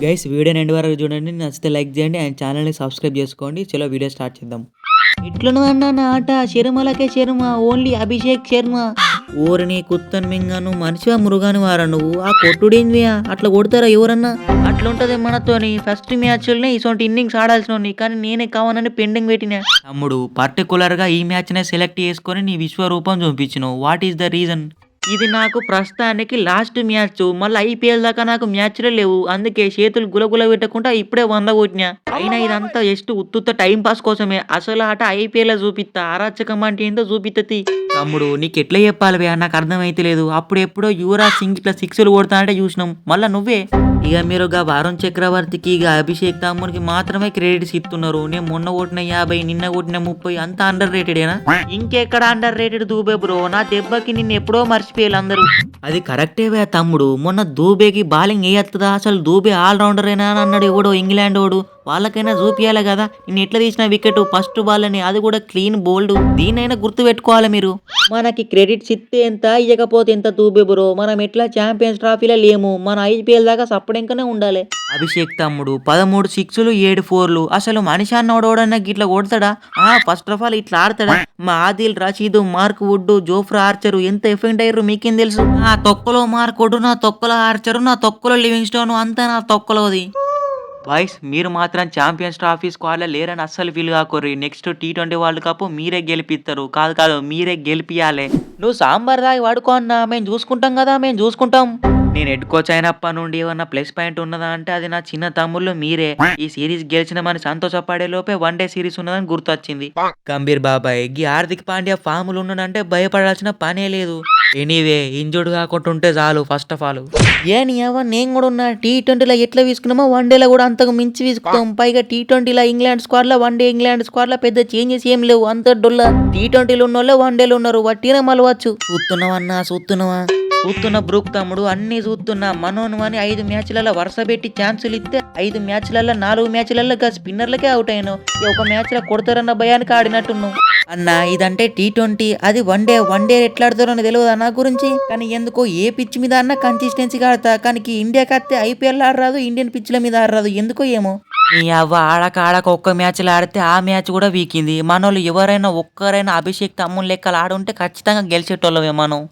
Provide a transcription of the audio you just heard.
Guys వీడియోని end వరకు చూడండి. నచ్చితే లైక్ చేయండి అండ్ ఛానల్ని సబ్స్క్రైబ్ చేసుకోండి. చలో వీడియో స్టార్ట్ చేద్దాం. ఎట్లను అన్నా నా ఆట శర్మలకే శర్మ, ఓన్లీ అభిషేక్ శర్మ. ఊరిని కుత్తన్ మింగాను మనిషివా మురుగాని వారా నువ్వు? ఆ కొట్టుడేందియా? అట్లా కొడతారా ఎవరన్నా? అట్లుంటది మనతోని. ఫస్ట్ మ్యాచ్లనే ఇటువంటి ఇన్నింగ్స్ ఆడాల్సిన కానీ నేనే కావాలని పెండింగ్ పెట్టినా. తమ్ముడు పర్టికులర్ గా ఈ మ్యాచ్ నే సెలెక్ట్ చేసుకొని నీ విశ్వరూపం చూపించినావు. What is the reason? ఇది నాకు ప్రస్తుతానికి లాస్ట్ మ్యాచ్. మళ్ళీ ఐపీఎల్ దాకా నాకు మ్యాచ్లే లేవు. అందుకే చేతులు గులగుల పెట్టకుండా ఇప్పుడే 100 కొట్టినా. అయినా ఇదంతా జస్ట్ ఉత్తుత్త టైం పాస్ కోసమే. అసలు ఆట ఐపీఎల్ చూపిస్తా. అరాచకం అంటే ఏంటో చూపిత్తది. తమ్ముడు నీకు ఎట్లా చెప్పాలి భయ్యా, నాకు అర్థమైతలేదు. అప్పుడెప్పుడో యువరాజ్ సింగ్ ఇట్లా సిక్స్లు కొడతానంటే చూసినాం. మళ్ళా నువ్వే ఇక మీరు వరుణ్ చక్రవర్తికి అభిషేక్ తమ్మునికి మాత్రమే క్రెడిట్స్ ఇస్తున్నారు. నేను మొన్న కొట్టిన 50, నిన్న కొట్టిన 30 అంత అండర్ రేటెడేనా? ఇంకెక్కడ అండర్ రేటెడ్ దూబే బ్రో. నా దెబ్బకి నిన్ను ఎప్పుడో మర్చిపోయారు అందరూ. అది కరెక్టే వే తమ్ముడు. మొన్న దూబేకి బాలింగ్ వేయత్తదా? అసలు దూబే ఆల్రౌండరేనా అని అన్నాడు ఎవడో ఇంగ్లాండ్ వాడు. వాళ్ళకైనా చూపియాలి కదా నేను ఎట్లా తీసిన వికెట్ ఫస్ట్ బాల్ అని. అది కూడా క్లీన్ బోల్డ్. దీనైనా గుర్తు పెట్టుకోవాలి మీరు. మనకి క్రెడిట్స్ ఇస్తే ఎంత, ఇవ్వకపోతే ఎంత దూబే బ్రో. మనం ఎట్లా ఛాంపియన్స్ ట్రోఫీలో లేము. మన ఐపీఎల్ దాకా సప్పడింకనే ఉండాలి. అభిషేక్ తమ్ముడు 13 సిక్స్లు 7 4లు. అసలు మనిషి అన్నోడోడన్నా గిట్లా కొడతాడా? ఫస్ట్ ఆఫ్ ఆల్ ఇట్లా ఆడతాడా? మా Adil Rashid, Mark Wood, Jofra Archer ఎంత ఎఫెక్ట్ అయ్యారు మీకేం తెలుసు? నా తొక్కలో మార్క్ వుడ్, నా తొక్కలో ఆర్చర్, నా తొక్కలో లివింగ్ స్టోన్ అంతా నా తొక్కలోది. బాయ్స్ మీరు మాత్రం ఛాంపియన్స్ ట్రోఫీ స్క్వాడ్లో లేరని అస్సలు ఫీల్ కాకూర్రి. నెక్స్ట్ T20 వరల్డ్ కప్ మీరే గెలిపిస్తారు. కాదు మీరే గెలిపియాలి. నువ్వు సాంబార్ దాగి వాడుకో అన్నా, మేము చూసుకుంటాం కదా, మేము చూసుకుంటాం. నేను హెడ్ కోచ్ అయినప్పటి నుండి ఏమన్నా ప్లస్ పాయింట్ ఉన్నదా అంటే అది నా చిన్న తమ్ముళ్ళు మీరే. ఈ సిరీస్ గెలిచినామని సంతోషపడే లోపే 1 డే సిరీస్ ఉన్నదని గుర్తొచ్చింది. గంభీర్ బాబాయ్ గీ హార్దిక్ పాండ్యా ఫాములు ఉన్నాడంటే భయపడాల్సిన పనే లేదు. ఎనీవే ఇంజుర్డ్ కాకుండా ఉంటే చాలు ఫస్ట్ ఆఫ్ ఆల్. నేను కూడా ఉన్నా. T20లో ఎట్లా తీసుకున్నామో 1 డేలో కూడా అంతకు మించి తీసుకుంటాం. పైగా T20లో ఇంగ్లాండ్ స్క్వాడ్ లో 1 డే ఇంగ్లాండ్ స్క్వాడ్ లో పెద్ద చేంజెస్ ఏం లేవు. అంత డొల్ల. T20లో ఉన్న వాళ్ళే 1 డేలు ఉన్నారు. వట్టిన మలవచ్చు. చూస్తున్నా బ్రూక్ తమ్ముడు, అన్ని చూస్తున్నా. మనోను అని 5 మ్యాచ్లలో వరుస పెట్టి ఛాన్సులు ఇస్తే 5 మ్యాచ్లలో 4 మ్యాచ్లలో స్పిన్నర్లకే అవుట్ అయ్యాను. ఒక మ్యాచ్ లో కొడతారన్న భయానికి ఆడినట్టున్నావు అన్న. ఇదంటే T20, అది 1 డే ఎట్లా ఆడతారో తెలియదు నా గురించి. కానీ ఎందుకో ఏ పిచ్ మీద అన్నా కన్సిస్టెన్సీగా ఆడతా. కానీ ఇండియాకి వస్తే ఐపీఎల్ ఆడరాదు, ఇండియన్ పిచ్ల మీద ఆడరాదు. ఎందుకో ఏమో. నీ అవ్వ ఆడక ఒక్క మ్యాచ్లో ఆడితే ఆ మ్యాచ్ కూడా వీకింది. మనోళ్ళు ఎవరైనా ఒక్కరైనా అభిషేక్ తమ్ముని లెక్కలు ఆడుంటే ఖచ్చితంగా గెలిచేటోళ్ళమే మనం.